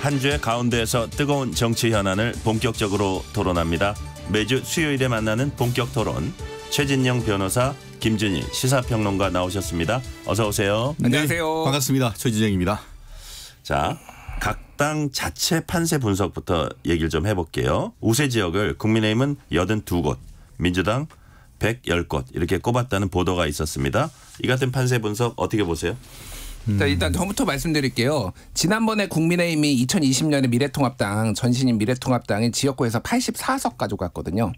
한 주의 가운데에서 뜨거운 정치 현안을 본격적으로 토론합니다. 매주 수요일에 만나는 본격 토론. 최진영 변호사, 김준일 시사평론가 나오셨습니다. 어서 오세요. 안녕하세요. 네, 반갑습니다. 최진영입니다. 자, 각 당 자체 판세 분석부터 얘기를 좀 해볼게요. 우세 지역을 국민의힘은 82곳, 민주당 110곳 이렇게 꼽았다는 보도가 있었습니다. 이 같은 판세 분석 어떻게 보세요? 자, 일단 저부터 말씀드릴게요. 지난번에 국민의힘이 2020년에 미래통합당 전신인 미래통합당이 지역구에서 84석 가져갔거든요.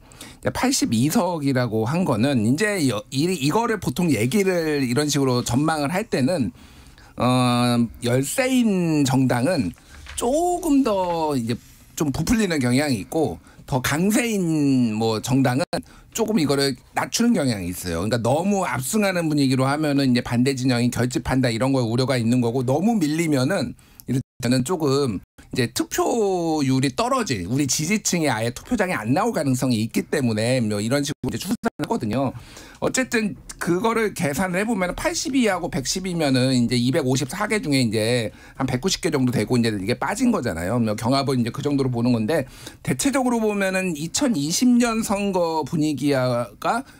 82석이라고 한 거는 이제 이거를 보통 얘기를 이런 식으로 전망을 할 때는 열세인 정당은 조금 더 이제 좀 부풀리는 경향이 있고 더 강세인 뭐 정당은 조금 이거를 낮추는 경향이 있어요. 그러니까 너무 압승하는 분위기로 하면은 이제 반대 진영이 결집한다 이런 거에 우려가 있는 거고 너무 밀리면은 이를테면 조금 이제 투표율이 떨어질 우리 지지층이 아예 투표장에 안 나올 가능성이 있기 때문에 뭐 이런 식으로 이제 추산하거든요. 어쨌든 그거를 계산을 해보면 82하고 110이면은 이제 254개 중에 이제 한 190개 정도 되고 이제 이게 빠진 거잖아요. 경합은 이제 그 정도로 보는 건데 대체적으로 보면은 2020년 선거 분위기가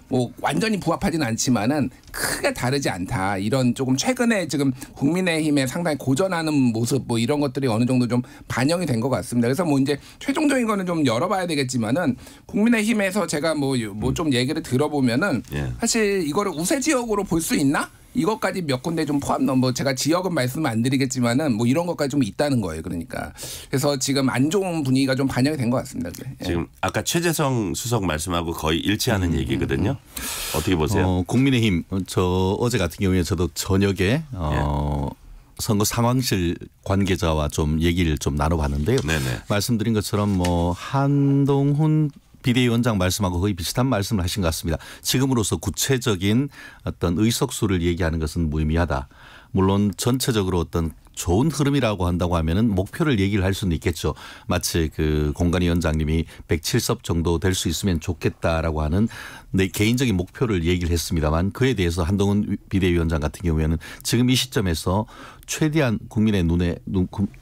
뭐 완전히 부합하지는 않지만은 크게 다르지 않다. 이런 조금 최근에 지금 국민의힘에 상당히 고전하는 모습 뭐 이런 것들이 어느 정도 좀 반영이 된 것 같습니다. 그래서 뭐 이제 최종적인 거는 좀 열어봐야 되겠지만은 국민의힘에서 제가 뭐 좀 얘기를 들어보면은 사실 이거를 우세 지역으로 볼 수 있나? 이것까지 몇 군데 좀 포함 뭐 제가 지역은 말씀 안 드리겠지만은 뭐 이런 것까지 좀 있다는 거예요. 그러니까 그래서 지금 안 좋은 분위기가 좀 반영이 된 것 같습니다. 지금 아까 최재성 수석 말씀하고 거의 일치하는 얘기거든요. 어떻게 보세요? 국민의힘 저 어제 같은 경우에 저도 저녁에 선거 상황실 관계자와 좀 얘기를 좀 나눠봤는데요. 네네. 말씀드린 것처럼 뭐 한동훈 비대위원장 말씀하고 거의 비슷한 말씀을 하신 것 같습니다. 지금으로서 구체적인 어떤 의석수를 얘기하는 것은 무의미하다. 물론 전체적으로 어떤 좋은 흐름이라고 한다고 하면은 목표를 얘기를 할 수는 있겠죠. 마치 그 공관 위원장님이 107석 정도 될 수 있으면 좋겠다라고 하는 내 개인적인 목표를 얘기를 했습니다만 그에 대해서 한동훈 비대위원장 같은 경우에는 지금 이 시점에서 최대한 국민의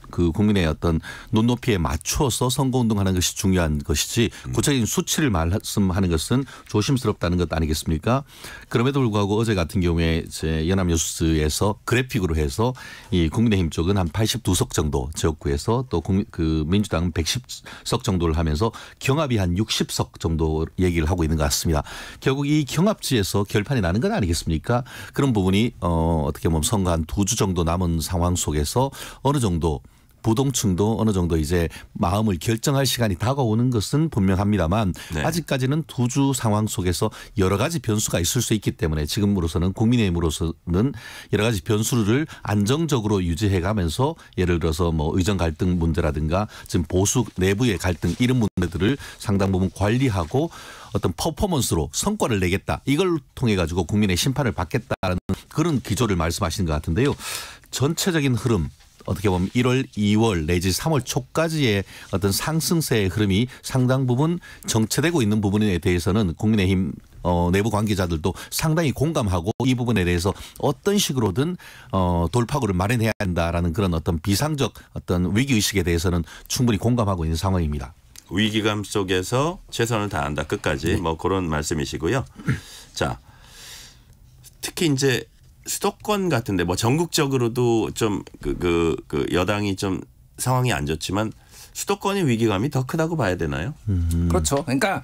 국민의 어떤 눈높이에 맞춰서 선거운동하는 것이 중요한 것이지 구체적인 수치를 말씀하는 것은 조심스럽다는 것 아니겠습니까? 그럼에도 불구하고 어제 같은 경우에 제 연합뉴스에서 그래픽으로 해서 이 국민의힘 쪽은 한 82석 정도 지역구에서 또 그 민주당은 110석 정도를 하면서 경합이 한 60석 정도 얘기를 하고 있는 것 같습니다. 결국 이 경합지에서 결판이 나는 건 아니겠습니까? 그런 부분이 어떻게 보면 선거 한 2주 정도 남은 상황 속에서 어느 정도 부동층도 어느 정도 이제 마음을 결정할 시간이 다가오는 것은 분명합니다만 아직까지는 2주 상황 속에서 여러 가지 변수가 있을 수 있기 때문에 지금으로서는 국민의힘으로서는 여러 가지 변수를 안정적으로 유지해 가면서 예를 들어서 뭐 의정 갈등 문제라든가 지금 보수 내부의 갈등 이런 문제들을 상당 부분 관리하고 어떤 퍼포먼스로 성과를 내겠다. 이걸 통해 가지고 국민의 심판을 받겠다라는 그런 기조를 말씀하시는 것 같은데요. 전체적인 흐름 어떻게 보면 1월, 2월 내지 3월 초까지의 어떤 상승세의 흐름이 상당 부분 정체되고 있는 부분에 대해서는 국민의힘 내부 관계자들도 상당히 공감하고 이 부분에 대해서 어떤 식으로든 돌파구를 마련해야 한다라는 그런 어떤 비상적 어떤 위기의식에 대해서는 충분히 공감하고 있는 상황입니다. 위기감 속에서 최선을 다한다 끝까지 뭐 그런 말씀이시고요. 자, 특히 이제 수도권 같은데 뭐 전국적으로도 좀 그 여당이 좀 상황이 안 좋지만 수도권의 위기감이 더 크다고 봐야 되나요? 그렇죠. 그러니까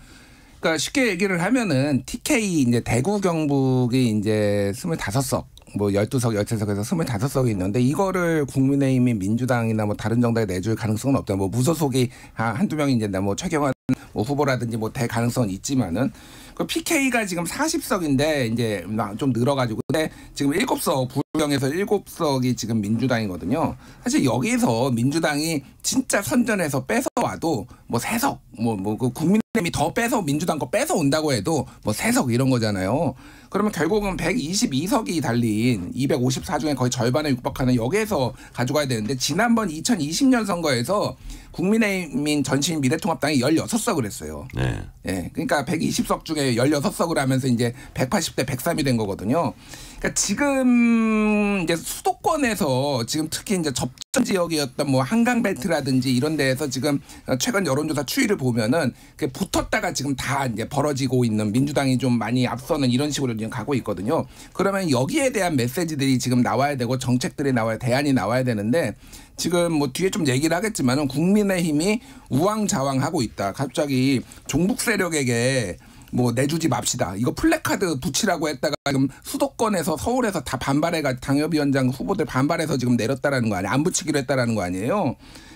쉽게 얘기를 하면은 TK 이제 대구 경북이 이제 25석 뭐 12석, 13석에서 25석이 있는데 이거를 국민의힘이 민주당이나 뭐 다른 정당에 내줄 가능성은 없다. 뭐 무소속이 한두 명이 이제 뭐 최경환 뭐 후보라든지 뭐 될 가능성은 있지만은 그 PK가 지금 40석인데 이제 좀 늘어가지고 근데 지금 7석 부정에서 7석이 지금 민주당이거든요. 사실 여기서 민주당이 진짜 선전해서 뺏어와도 뭐 3석 뭐 그 국민의힘이 더 빼서 민주당 거 뺏어 온다고 해도 뭐 3석 이런 거잖아요. 그러면 결국은 122석이 달린 254 중에 거의 절반에 육박하는 여기에서 가져가야 되는데 지난번 2020년 선거에서 국민의힘 전신 미래통합당이 16석을 했어요. 네. 예. 그러니까 120석 중에 16석을 하면서 이제 180대 103이 된 거거든요. 그러니까 지금 이제 수도권에서 지금 특히 이제 접전 지역이었던 뭐 한강벨트라든지 이런 데에서 지금 최근 여론조사 추이를 보면은 붙었다가 지금 다 이제 벌어지고 있는 민주당이 좀 많이 앞서는 이런 식으로 지금 가고 있거든요. 그러면 여기에 대한 메시지들이 지금 나와야 되고 정책들이 나와야 대안이 나와야 되는데 지금 뭐 뒤에 좀 얘기를 하겠지만은 국민의힘이 우왕좌왕하고 있다. 갑자기 종북 세력에게 뭐 내주지 맙시다. 이거 플래카드 붙이라고 했다가 지금 수도권에서 서울에서 다 반발해가 당협위원장 후보들 반발해서 지금 내렸다라는 거 아니에요? 안 붙이기로 했다라는 거 아니에요?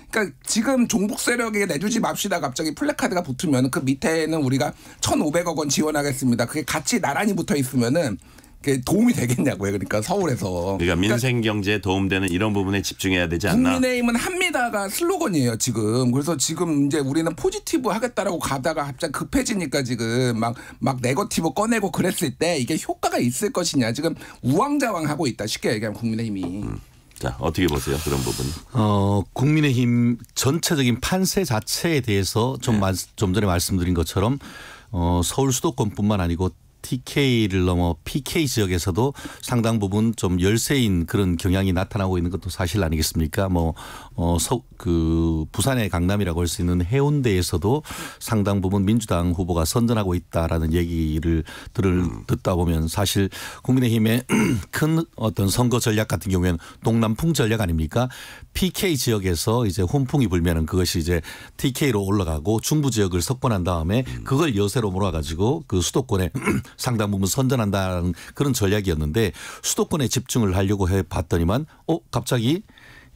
그러니까 지금 종북 세력에게 내주지 맙시다. 갑자기 플래카드가 붙으면 그 밑에는 우리가 1,500억 원 지원하겠습니다. 그게 같이 나란히 붙어 있으면은 도움이 되겠냐고요. 그러니까 서울에서. 그러니까 민생 경제에 도움되는 이런 부분에 집중해야 되지 않나. 국민의힘은 합니다가 슬로건이에요 지금. 그래서 지금 이제 우리는 포지티브 하겠다라고 가다가 갑자기 급해지니까 지금 막 네거티브 꺼내고 그랬을 때 이게 효과가 있을 것이냐. 지금 우왕좌왕하고 있다. 쉽게 얘기하면 국민의힘이. 자, 어떻게 보세요 그런 부분? 국민의힘 전체적인 판세 자체에 대해서 좀 전에 말씀드린 것처럼 서울 수도권뿐만 아니고 TK를 넘어 PK 지역에서도 상당 부분 좀 열세인 그런 경향이 나타나고 있는 것도 사실 아니겠습니까? 부산의 강남이라고 할 수 있는 해운대에서도 상당 부분 민주당 후보가 선전하고 있다라는 얘기를 듣다 보면 사실 국민의힘의 큰 어떤 선거 전략 같은 경우에는 동남풍 전략 아닙니까? PK 지역에서 이제 훈풍이 불면은 그것이 이제 TK로 올라가고 중부 지역을 석권한 다음에 그걸 여세로 몰아가지고 그 수도권에 상당 부분 선전한다는 그런 전략이었는데 수도권에 집중을 하려고 해봤더니만 갑자기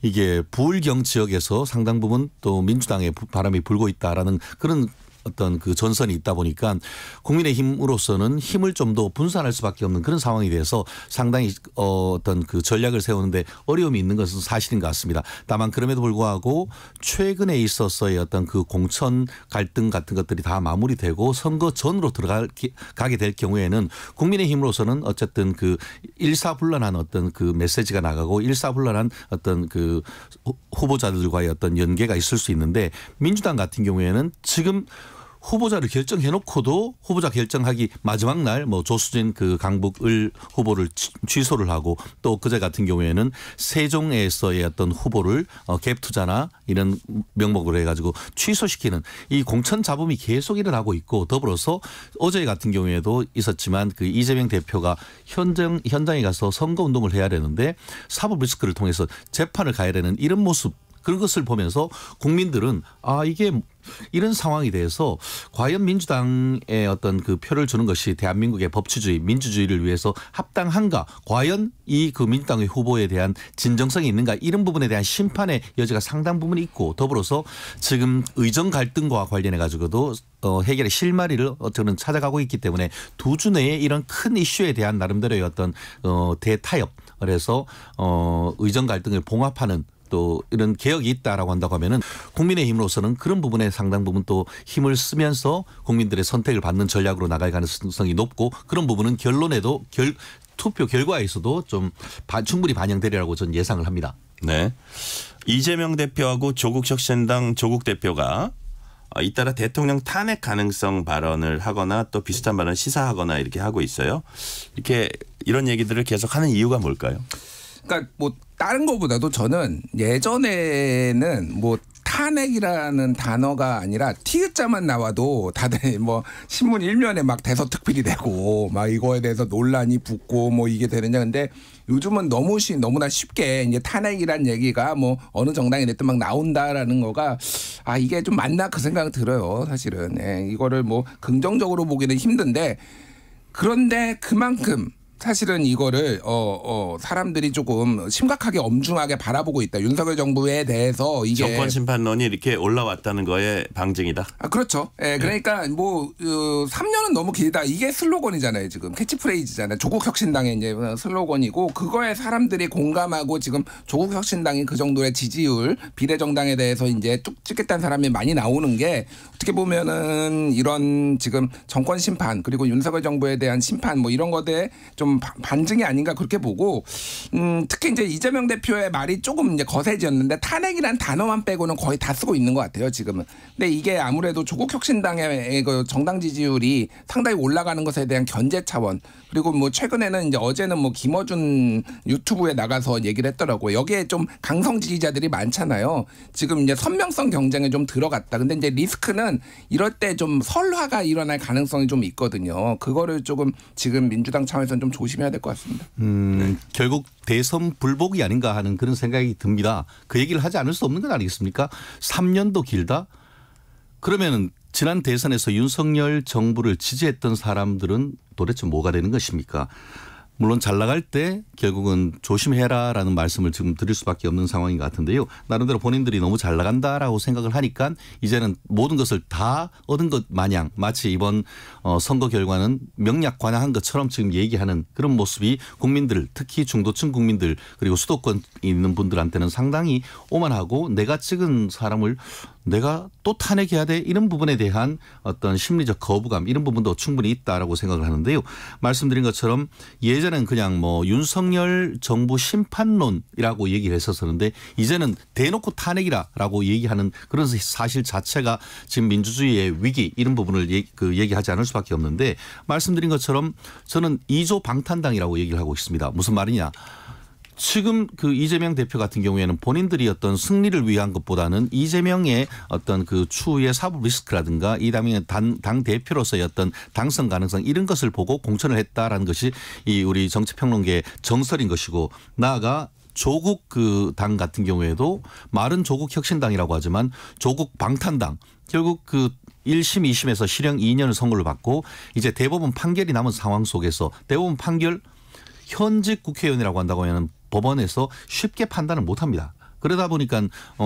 이게 부울경 지역에서 상당 부분 또 민주당의 바람이 불고 있다라는 그런 어떤 그 전선이 있다 보니까 국민의힘으로서는 힘을 좀 더 분산할 수밖에 없는 그런 상황이 돼서 상당히 어떤 그 전략을 세우는데 어려움이 있는 것은 사실인 것 같습니다. 다만 그럼에도 불구하고 최근에 있어서의 어떤 그 공천 갈등 같은 것들이 다 마무리되고 선거 전으로 가게 될 경우에는 국민의힘으로서는 어쨌든 그 일사불란한 어떤 그 메시지가 나가고 일사불란한 어떤 그 후보자들과의 어떤 연계가 있을 수 있는데 민주당 같은 경우에는 지금 후보자를 결정해놓고도 후보자 결정하기 마지막 날 조수진 그 강북을 후보를 취소를 하고 또 그제 같은 경우에는 세종에서의 어떤 후보를 갭 투자나 이런 명목으로 해가지고 취소시키는 이 공천 잡음이 계속 일어나고 있고 더불어서 어제 같은 경우에도 있었지만 그 이재명 대표가 현장에 가서 선거 운동을 해야 되는데 사법 리스크를 통해서 재판을 가야 되는 이런 모습 그런 것을 보면서 국민들은 이게 이런 상황이 돼서 과연 민주당의 어떤 그 표를 주는 것이 대한민국의 법치주의, 민주주의를 위해서 합당한가? 과연 이 그 민주당의 후보에 대한 진정성이 있는가? 이런 부분에 대한 심판의 여지가 상당 부분 있고 더불어서 지금 의정 갈등과 관련해 가지고도 해결의 실마리를 저는 찾아가고 있기 때문에 두 주 내에 이런 큰 이슈에 대한 나름대로의 어떤 대타협, 그래서 의정 갈등을 봉합하는 또 이런 개혁이 있다라고 한다고 하면은 국민의힘으로서는 그런 부분에 상당 부분 또 힘을 쓰면서 국민들의 선택을 받는 전략으로 나갈 가능성이 높고 그런 부분은 결론에도 투표 결과에서도 좀 충분히 반영되리라고 저는 예상을 합니다. 네. 이재명 대표하고 조국혁신당 조국 대표가 잇따라 대통령 탄핵 가능성 발언을 하거나 또 비슷한 발언을 시사하거나 이렇게 하고 있어요. 이렇게 이런 얘기들을 계속 하는 이유가 뭘까요? 그러니까 다른 것보다도 저는 예전에는 탄핵이라는 단어가 아니라 티읕자만 나와도 다들 신문 일면에 막 대서특필이 되고 막 이거에 대해서 논란이 붙고 이게 되느냐. 근데 요즘은 너무나 쉽게 이제 탄핵이란 얘기가 어느 정당이 됐든 막 나온다라는 거가 이게 좀 맞나 그 생각이 들어요. 사실은. 이거를 긍정적으로 보기는 힘든데 그런데 그만큼 사실은 이거를 사람들이 조금 심각하게 엄중하게 바라보고 있다. 윤석열 정부에 대해서 이게 정권 심판론이 이렇게 올라왔다는 거에 방증이다. 그렇죠. 그러니까 3년은 너무 길다. 이게 슬로건이잖아요. 지금 캐치프레이즈잖아요. 조국혁신당의 이제 슬로건이고 그거에 사람들이 공감하고 지금 조국혁신당이 그 정도의 지지율 비례정당에 대해서 이제 쭉 찍겠다는 사람이 많이 나오는 게 어떻게 보면은 이런 지금 정권 심판 그리고 윤석열 정부에 대한 심판 이런 것에 좀 좀 반증이 아닌가 그렇게 보고 특히 이제 이재명 대표의 말이 조금 이제 거세졌는데 탄핵이란 단어만 빼고는 거의 다 쓰고 있는 것 같아요 지금은. 근데 이게 아무래도 조국혁신당의 그 정당 지지율이 상당히 올라가는 것에 대한 견제 차원 그리고 뭐 최근에는 이제 어제는 뭐 김어준 유튜브에 나가서 얘기를 했더라고요. 여기에 좀 강성 지지자들이 많잖아요. 지금 이제 선명성 경쟁에 좀 들어갔다. 근데 이제 리스크는 이럴 때 좀 설화가 일어날 가능성이 좀 있거든요. 그거를 조금 지금 민주당 차원에서는 좀 조심해야 될 것 같습니다. 결국 대선 불복이 아닌가 하는 그런 생각이 듭니다. 그 얘기를 하지 않을 수 없는 건 아니겠습니까? 3년도 길다? 그러면 지난 대선에서 윤석열 정부를 지지했던 사람들은 도대체 뭐가 되는 것입니까? 물론 잘 나갈 때 결국은 조심해라라는 말씀을 지금 드릴 수밖에 없는 상황인 것 같은데요. 나름대로 본인들이 너무 잘 나간다라고 생각을 하니까 이제는 모든 것을 다 얻은 것 마냥 마치 이번 선거 결과는 명약관양한 것처럼 지금 얘기하는 그런 모습이 국민들 특히 중도층 국민들 그리고 수도권에 있는 분들한테는 상당히 오만하고 내가 찍은 사람을 내가 또 탄핵해야 돼 이런 부분에 대한 어떤 심리적 거부감 이런 부분도 충분히 있다라고 생각을 하는데요. 말씀드린 것처럼 예전엔 그냥 뭐 윤석열 정부 심판론이라고 얘기를 했었었는데 이제는 대놓고 탄핵이라고 얘기하는 그런 사실 자체가 지금 민주주의의 위기 이런 부분을 얘기하지 않을 수밖에 없는데 말씀드린 것처럼 저는 2조 방탄당이라고 얘기를 하고 있습니다. 무슨 말이냐. 지금 그 이재명 대표 같은 경우에는 본인들이 어떤 승리를 위한 것보다는 이재명의 어떤 그 추후의 사법 리스크라든가 이 다음에 당 대표로서의 어떤 당선 가능성 이런 것을 보고 공천을 했다라는 것이 이 우리 정치평론계의 정설인 것이고 나아가 조국 그 당 같은 경우에도 말은 조국 혁신당이라고 하지만 조국 방탄당 결국 그 1심 2심에서 실형 2년을 선고를 받고 이제 대법원 판결이 남은 상황 속에서 대법원 판결 현직 국회의원이라고 한다고 하면 법원에서 쉽게 판단을 못합니다. 그러다 보니까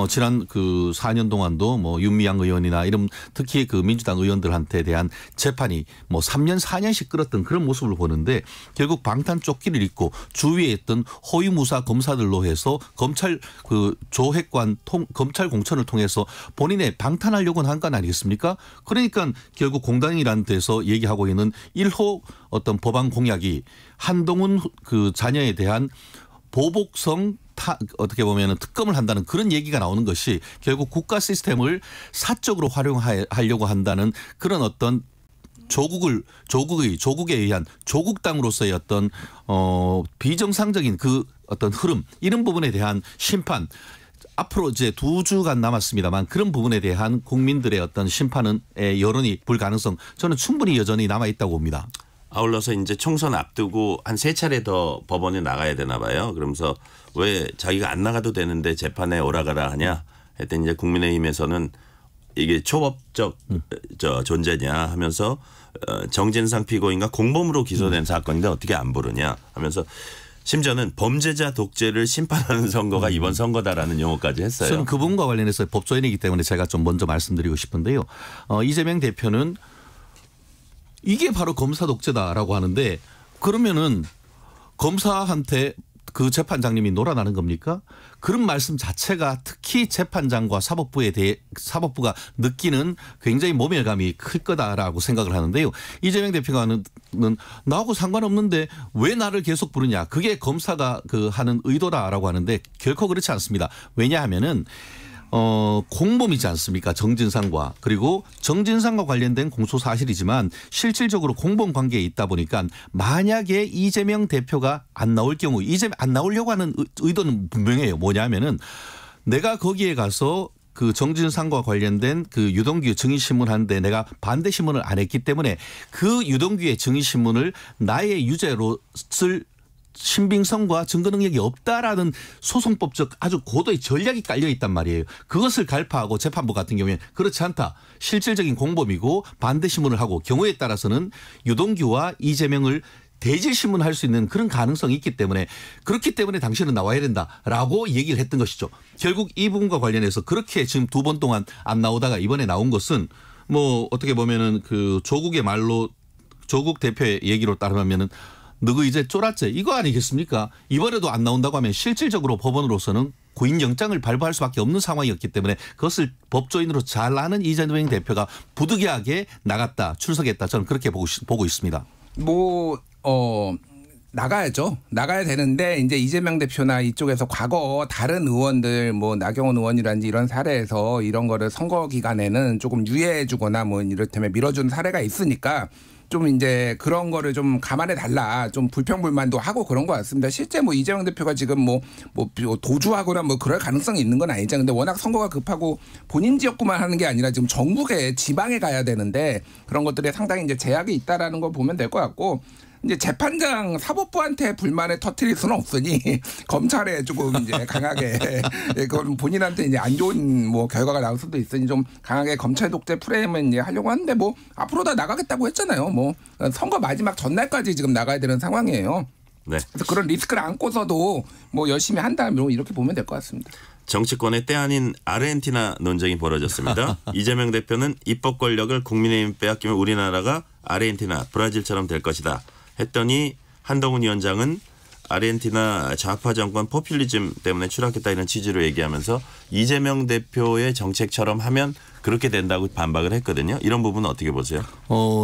지난 그 4년 동안도 뭐 윤미향 의원이나 이런 특히 그 민주당 의원들한테 대한 재판이 뭐 3년 4년씩 끌었던 그런 모습을 보는데 결국 방탄 조끼를 입고 주위에 있던 호위무사 검사들로 해서 검찰 그 조획관 검찰 공천을 통해서 본인의 방탄하려고 한 건 아니겠습니까? 그러니까 결국 공당이라는 데서 얘기하고 있는 1호 어떤 법안 공약이 한동훈 그 자녀에 대한 보복성 어떻게 보면 특검을 한다는 그런 얘기가 나오는 것이 결국 국가 시스템을 사적으로 활용하려고 한다는 그런 어떤 조국에 의한 조국당으로서의 어떤 비정상적인 그 어떤 흐름 이런 부분에 대한 심판 앞으로 이제 2주간 남았습니다만 그런 부분에 대한 국민들의 어떤 심판의 여론이 불 가능성 저는 충분히 여전히 남아 있다고 봅니다. 아울러서 이제 총선 앞두고 한 3차례 더 법원에 나가야 되나 봐요. 그러면서 왜 자기가 안 나가도 되는데 재판에 오라가라 하냐 했더니 이제 국민의힘에서는 이게 초법적 존재냐 하면서 정진상 피고인과 공범으로 기소된 사건인데 어떻게 안 부르냐 하면서 심지어는 범죄자 독재를 심판하는 선거가 이번 선거다라는 용어까지 했어요. 저는 그 부분과 관련해서 법조인이기 때문에 제가 좀 먼저 말씀드리고 싶은데요. 이재명 대표는 이게 바로 검사 독재다라고 하는데 그러면은 검사한테 그 재판장님이 놀아나는 겁니까? 그런 말씀 자체가 특히 재판장과 사법부가 느끼는 굉장히 모멸감이 클 거다라고 생각을 하는데요. 이재명 대표가는 나하고 상관없는데 왜 나를 계속 부르냐. 그게 검사가 그 하는 의도다라고 하는데 결코 그렇지 않습니다. 왜냐하면은 공범이지 않습니까? 정진상과 그리고 정진상과 관련된 공소 사실이지만 실질적으로 공범 관계에 있다 보니까 만약에 이재명 대표가 안 나올 경우 안 나오려고 하는 의도는 분명해요. 뭐냐면은 내가 거기에 가서 그 정진상과 관련된 그 유동규 증인신문 하는데 내가 반대 신문을 안 했기 때문에 그 유동규의 증인신문을 나의 유죄로 쓸 신빙성과 증거 능력이 없다라는 소송법적 아주 고도의 전략이 깔려 있단 말이에요. 그것을 갈파하고 재판부 같은 경우에 그렇지 않다. 실질적인 공범이고 반대 신문을 하고 경우에 따라서는 유동규와 이재명을 대질신문할 수 있는 그런 가능성이 있기 때문에 그렇기 때문에 당신은 나와야 된다라고 얘기를 했던 것이죠. 결국 이 부분과 관련해서 그렇게 지금 2번 동안 안 나오다가 이번에 나온 것은 뭐 어떻게 보면은 그 조국의 말로 조국 대표의 얘기로 따르면은 너그 이제 쫄았지 이거 아니겠습니까? 이번에도 안 나온다고 하면 실질적으로 법원으로서는 구인영장을 발부할 수밖에 없는 상황이었기 때문에 그것을 법조인으로 잘 아는 이재명 대표가 부득이하게 나갔다 출석했다 저는 그렇게 보고 있습니다. 나가야죠. 나가야 되는데 이제 이재명 대표나 이쪽에서 과거 다른 의원들 뭐 나경원 의원이라든지 이런 사례에서 이런 거를 선거 기간에는 조금 유예해주거나 뭐 이를테면 밀어준 사례가 있으니까 좀 이제 그런 거를 좀 감안해 달라. 좀 불평불만도 하고 그런 것 같습니다. 실제 뭐 이재명 대표가 지금 뭐 도주하거나 뭐 그럴 가능성이 있는 건 아니죠. 근데 워낙 선거가 급하고 본인 지역구만 하는 게 아니라 지금 전국에 지방에 가야 되는데 그런 것들에 상당히 이제 제약이 있다라는 걸 보면 될 것 같고 이제 재판장 사법부한테 불만을 터뜨릴 수는 없으니 검찰에 조금 이제 강하게 그건 본인한테 이제 안 좋은 뭐 결과가 나올 수도 있으니 좀 강하게 검찰 독재 프레임을 이제 하려고 하는데 뭐 앞으로 다 나가겠다고 했잖아요. 뭐 선거 마지막 전날까지 지금 나가야 되는 상황이에요. 네. 그래서 그런 리스크를 안고서도 뭐 열심히 한다 이렇게 보면 될 것 같습니다. 정치권의 때 아닌 아르헨티나 논쟁이 벌어졌습니다. 이재명 대표는 입법 권력을 국민의힘 빼앗기면 우리나라가 아르헨티나, 브라질처럼 될 것이다. 했더니 한동훈 위원장은 아르헨티나 좌파 정권 포퓰리즘 때문에 추락했다 이런 취지로 얘기하면서 이재명 대표의 정책처럼 하면 그렇게 된다고 반박을 했거든요. 이런 부분은 어떻게 보세요?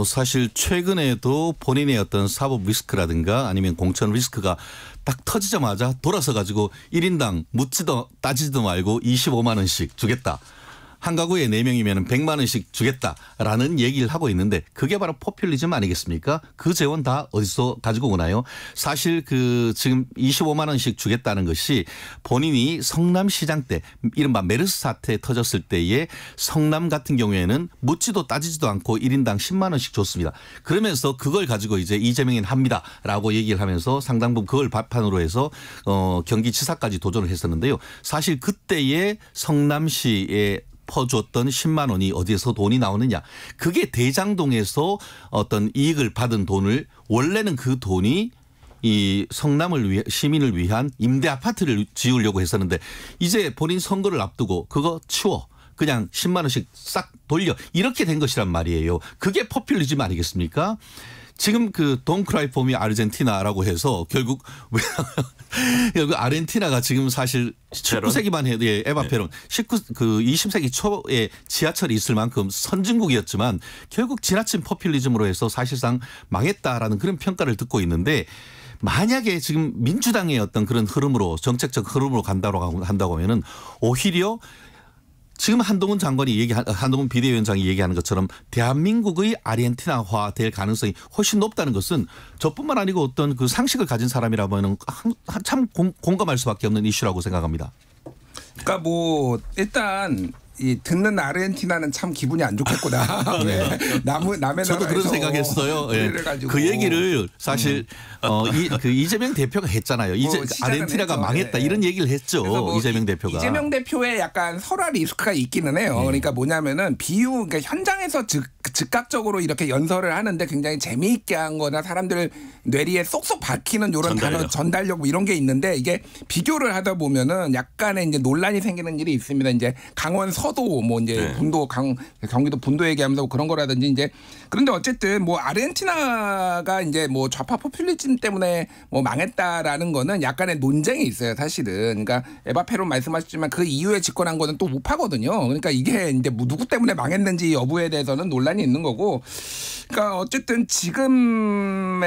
사실 최근에도 본인의 어떤 사법 리스크라든가 아니면 공천 리스크가 딱 터지자마자 돌아서 가지고 1인당 묻지도 따지지도 말고 25만 원씩 주겠다. 한 가구에 4명이면 100만 원씩 주겠다라는 얘기를 하고 있는데 그게 바로 포퓰리즘 아니겠습니까? 그 재원 다 어디서 가지고 오나요? 사실 그 지금 25만 원씩 주겠다는 것이 본인이 성남시장 때 이른바 메르스 사태 터졌을 때에 성남 같은 경우에는 묻지도 따지지도 않고 1인당 10만 원씩 줬습니다. 그러면서 그걸 가지고 이제 이재명은 합니다라고 얘기를 하면서 상당 부분 그걸 바탕으로 해서 경기지사까지 도전을 했었는데요. 사실 그때의 성남시의 퍼줬던 10만 원이 어디에서 돈이 나오느냐. 그게 대장동에서 어떤 이익을 받은 돈을 원래는 그 돈이 이 성남을 위해 시민을 위한 임대 아파트를 지으려고 했었는데 이제 본인 선거를 앞두고 그거 치워. 그냥 10만 원씩 싹 돌려. 이렇게 된 것이란 말이에요. 그게 포퓰리즘 아니겠습니까? 지금 그 Don't Cry For Me 아르헨티나라고 해서 결국 아르헨티나가 지금 사실 19세기만 해도 에바페론 20세기 초에 지하철이 있을 만큼 선진국이었지만 결국 지나친 포퓰리즘으로 해서 사실상 망했다라는 그런 평가를 듣고 있는데 만약에 지금 민주당의 어떤 그런 흐름으로 정책적 흐름으로 한다고 하면은 오히려 지금 한동훈 비대위원장이 얘기하는 것처럼 대한민국의 아르헨티나화 될 가능성이 훨씬 높다는 것은 저뿐만 아니고 어떤 그 상식을 가진 사람이라면 참 공감할 수밖에 없는 이슈라고 생각합니다. 그러니까 뭐 일단 이 듣는 아르헨티나는 참 기분이 안 좋겠구나. 네. 남의 저도 그런 생각했어요. 네. 그 얘기를 사실 이재명 대표가 했잖아요. 이제 아르헨티나가 망했다 이런 얘기를 했죠. 뭐 이재명 대표가. 이재명 대표의 약간 설화 리스크가 있기는 해요. 그러니까 뭐냐면은 그러니까 현장에서 즉각적으로 이렇게 연설을 하는데 굉장히 재미있게 한 거나 사람들 뇌리에 쏙쏙 박히는 이런 단어 전달력 뭐 이런 게 있는데 이게 비교를 하다 보면은 약간의 이제 논란이 생기는 일이 있습니다. 이제 강원 서도 뭐 이제 분도 경기도 분도 얘기하면서 그런 거라든지 이제 그런데 어쨌든 뭐 아르헨티나가 이제 뭐 좌파 포퓰리즘 때문에 뭐 망했다라는 거는 약간의 논쟁이 있어요. 사실은. 그러니까 에바페론 말씀하셨지만 그 이후에 집권한 거는 또 우파거든요. 그러니까 이게 이제 누구 때문에 망했는지 여부에 대해서는 논란이 있는 거고. 그러니까 어쨌든 지금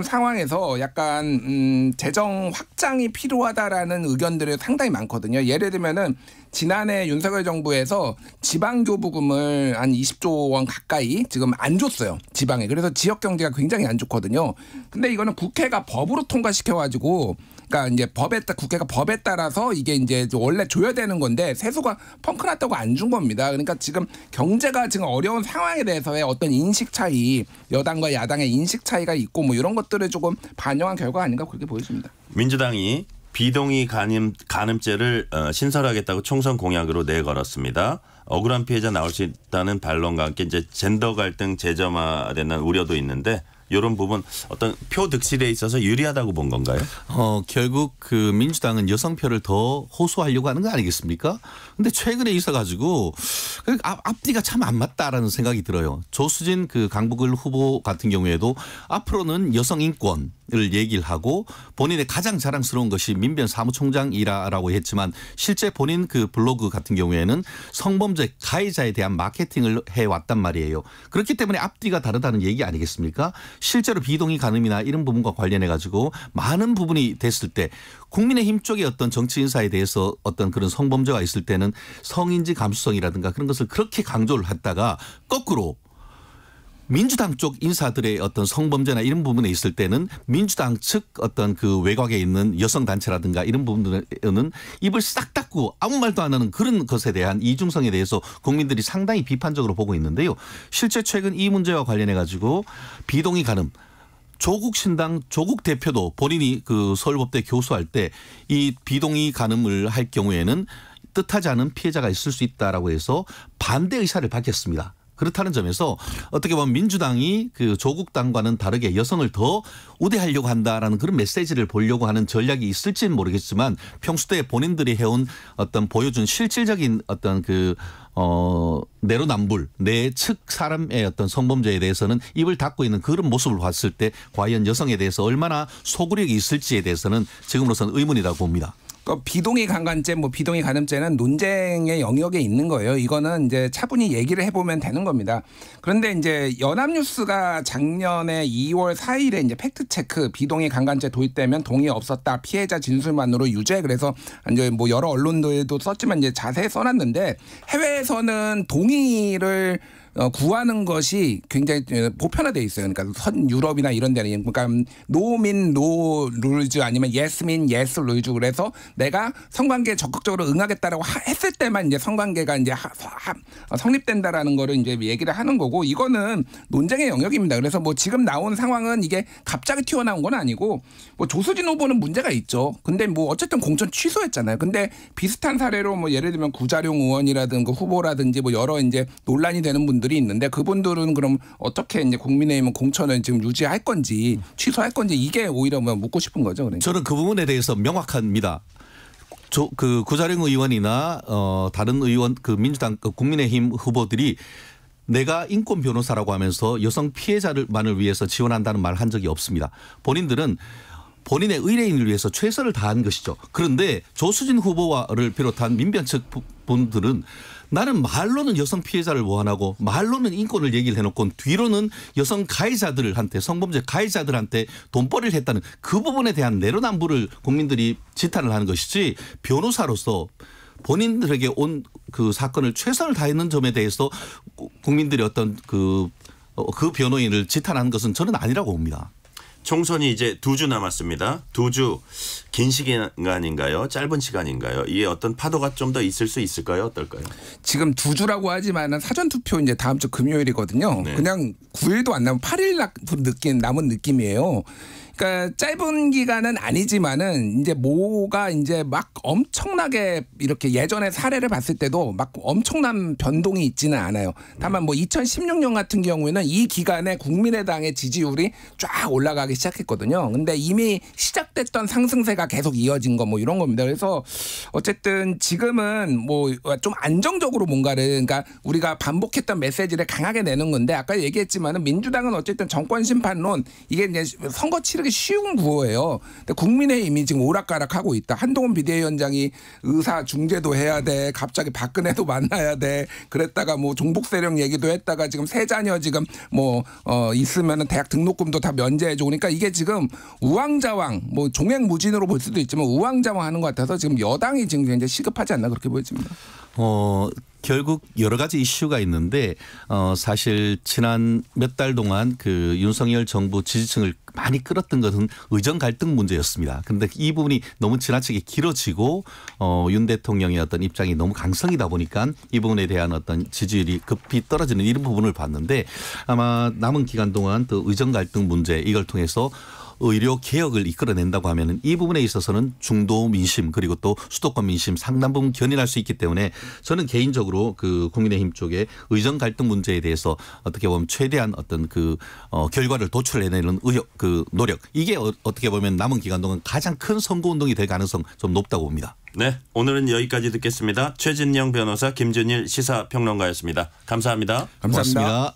상황에서 약간 재정 확장이 필요하다라는 의견들이 상당히 많거든요. 예를 들면은 지난해 윤석열 정부에서 지방교부금을 한 20조 원 가까이 지금 안 줬어요. 지방에. 그래서 지역 경제가 굉장히 안 좋거든요. 근데 이거는 국회가 법으로 통과시켜가지고 그러니까 이제 국회가 법에 따라서 이게 이제 원래 줘야 되는 건데 세수가 펑크 났다고 안 준 겁니다. 그러니까 지금 경제가 지금 어려운 상황에 대해서의 어떤 인식 차이, 여당과 야당의 인식 차이가 있고 뭐 이런 것들을 조금 반영한 결과 아닌가 그렇게 보여집니다. 민주당이 비동의 간음죄를 신설하겠다고 총선 공약으로 내걸었습니다. 억울한 피해자 나올 수 있다는 반론과 함께 이제 젠더 갈등 재점화되는 우려도 있는데 이런 부분 어떤 표 득실에 있어서 유리하다고 본 건가요? 결국 그 민주당은 여성표를 더 호소하려고 하는 거 아니겠습니까? 근데 최근에 있어가지고 앞뒤가 참 안 맞다라는 생각이 들어요. 조수진 그 강북을 후보 같은 경우에도 앞으로는 여성 인권을 얘기를 하고 본인의 가장 자랑스러운 것이 민변 사무총장이라고 했지만 실제 본인 그 블로그 같은 경우에는 성범죄 가해자에 대한 마케팅을 해왔단 말이에요. 그렇기 때문에 앞뒤가 다르다는 얘기 아니겠습니까? 실제로 비동의 가늠이나 이런 부분과 관련해 가지고 많은 부분이 됐을 때 국민의힘 쪽의 어떤 정치 인사에 대해서 어떤 그런 성범죄가 있을 때는 성인지 감수성이라든가 그런 것을 그렇게 강조를 했다가 거꾸로 민주당 쪽 인사들의 어떤 성범죄나 이런 부분에 있을 때는 민주당 측 어떤 그 외곽에 있는 여성 단체라든가 이런 부분들은 입을 싹 닫고 아무 말도 안 하는 그런 것에 대한 이중성에 대해서 국민들이 상당히 비판적으로 보고 있는데요. 실제 최근 이 문제와 관련해 가지고 비동의 가늠 조국 신당 조국 대표도 본인이 그 서울법대 교수할 때 이 비동의 가늠을 할 경우에는 뜻하지 않은 피해자가 있을 수 있다라고 해서 반대 의사를 밝혔습니다. 그렇다는 점에서 어떻게 보면 민주당이 그 조국 당과는 다르게 여성을 더 우대하려고 한다라는 그런 메시지를 보려고 하는 전략이 있을지는 모르겠지만 평소 때 본인들이 해온 어떤 보여준 실질적인 어떤 그 내로남불 내 측 사람의 어떤 성범죄에 대해서는 입을 닫고 있는 그런 모습을 봤을 때 과연 여성에 대해서 얼마나 소구력이 있을지에 대해서는 지금으로서는 의문이라고 봅니다. 비동의 강간죄, 비동의 가늠죄는 논쟁의 영역에 있는 거예요. 이거는 이제 차분히 얘기를 해보면 되는 겁니다. 그런데 이제 연합뉴스가 작년에 2월 4일에 이제 팩트 체크 비동의 강간죄 도입되면 동의 없었다 피해자 진술만으로 유죄 그래서 이제 여러 언론들도 썼지만 이제 자세히 써놨는데 해외에서는 동의를 구하는 것이 굉장히 보편화되어 있어요. 그러니까 선 유럽이나 이런 데는 그러니까 no mean no rules 아니면 yes mean yes rules 그래서 내가 성관계에 적극적으로 응하겠다라고 했을 때만 이제 성관계가 이제 성립된다라는 거를 이제 얘기를 하는 거고 이거는 논쟁의 영역입니다. 그래서 지금 나온 상황은 이게 갑자기 튀어나온 건 아니고 조수진 후보는 문제가 있죠. 근데 어쨌든 공천 취소했잖아요. 근데 비슷한 사례로 예를 들면 구자룡 의원이라든가 후보라든지 여러 이제 논란이 되는 분들이 있는데 그분들은 그럼 어떻게 이제 국민의힘은 공천을 지금 유지할 건지 취소할 건지 이게 오히려 묻고 싶은 거죠. 그러니까. 저는 그 부분에 대해서 명확합니다. 그 구자룡 의원이나 다른 의원 그 민주당 국민의힘 후보들이 내가 인권 변호사라고 하면서 여성 피해자만을 위해서 지원한다는 말 한 적이 없습니다. 본인들은 본인의 의뢰인을 위해서 최선을 다한 것이죠. 그런데 조수진 후보를 비롯한 민변 측 분들은 나는 말로는 여성 피해자를 보호하고 말로는 인권을 얘기를 해놓고 뒤로는 여성 가해자들한테 성범죄 가해자들한테 돈벌이를 했다는 그 부분에 대한 내로남불을 국민들이 지탄을 하는 것이지 변호사로서 본인들에게 온 그 사건을 최선을 다했는 점에 대해서 국민들이 어떤 그 변호인을 지탄하는 것은 저는 아니라고 봅니다. 총선이 이제 2주 남았습니다. 2주 긴 시간인가요? 짧은 시간인가요? 이게 어떤 파도가 좀 더 있을 수 있을까요? 어떨까요? 지금 2주라고 하지만 사전투표 이제 다음 주 금요일이거든요. 네. 그냥 9일도 안 남은 8일 남은 느낌이에요. 그러니까 짧은 기간은 아니지만은 이제 뭐가 이제 막 엄청나게 이렇게 예전에 사례를 봤을 때도 막 엄청난 변동이 있지는 않아요. 다만 2016년 같은 경우에는 이 기간에 국민의당의 지지율이 쫙 올라가기 시작했거든요. 근데 이미 시작됐던 상승세가 계속 이어진 거 이런 겁니다. 그래서 어쨌든 지금은 좀 안정적으로 뭔가를 그러니까 우리가 반복했던 메시지를 강하게 내는 건데 아까 얘기했지만은 민주당은 어쨌든 정권 심판론 이게 이제 선거 치르기 쉬운 구호예요. 근데 국민의힘이 지금 오락가락하고 있다. 한동훈 비대위원장이 의사 중재도 해야 돼. 갑자기 박근혜도 만나야 돼. 그랬다가 종북 세력 얘기도 했다가 지금 세 자녀 지금 있으면은 대학 등록금도 다 면제해주고 그러니까 이게 지금 우왕좌왕 종횡무진으로 볼 수도 있지만 우왕좌왕하는 것 같아서 지금 여당이 지금 굉장히 시급하지 않나 그렇게 보여집니다. 결국 여러 가지 이슈가 있는데 사실 지난 몇 달 동안 그 윤석열 정부 지지층을 많이 끌었던 것은 의정 갈등 문제였습니다. 그런데 이 부분이 너무 지나치게 길어지고 윤 대통령의 어떤 입장이 너무 강성이다 보니까 이 부분에 대한 어떤 지지율이 급히 떨어지는 이런 부분을 봤는데 아마 남은 기간 동안 또 의정 갈등 문제 이걸 통해서 의료 개혁을 이끌어낸다고 하면은 이 부분에 있어서는 중도 민심 그리고 또 수도권 민심 상당 부분 견인할 수 있기 때문에 저는 개인적으로 그 국민의힘 쪽의 의정 갈등 문제에 대해서 어떻게 보면 최대한 어떤 그 결과를 도출해내는 노력 이게 어떻게 보면 남은 기간 동안 가장 큰 선거 운동이 될 가능성 좀 높다고 봅니다. 네, 오늘은 여기까지 듣겠습니다. 최진영 변호사, 김준일 시사평론가였습니다. 감사합니다. 감사합니다. 고맙습니다.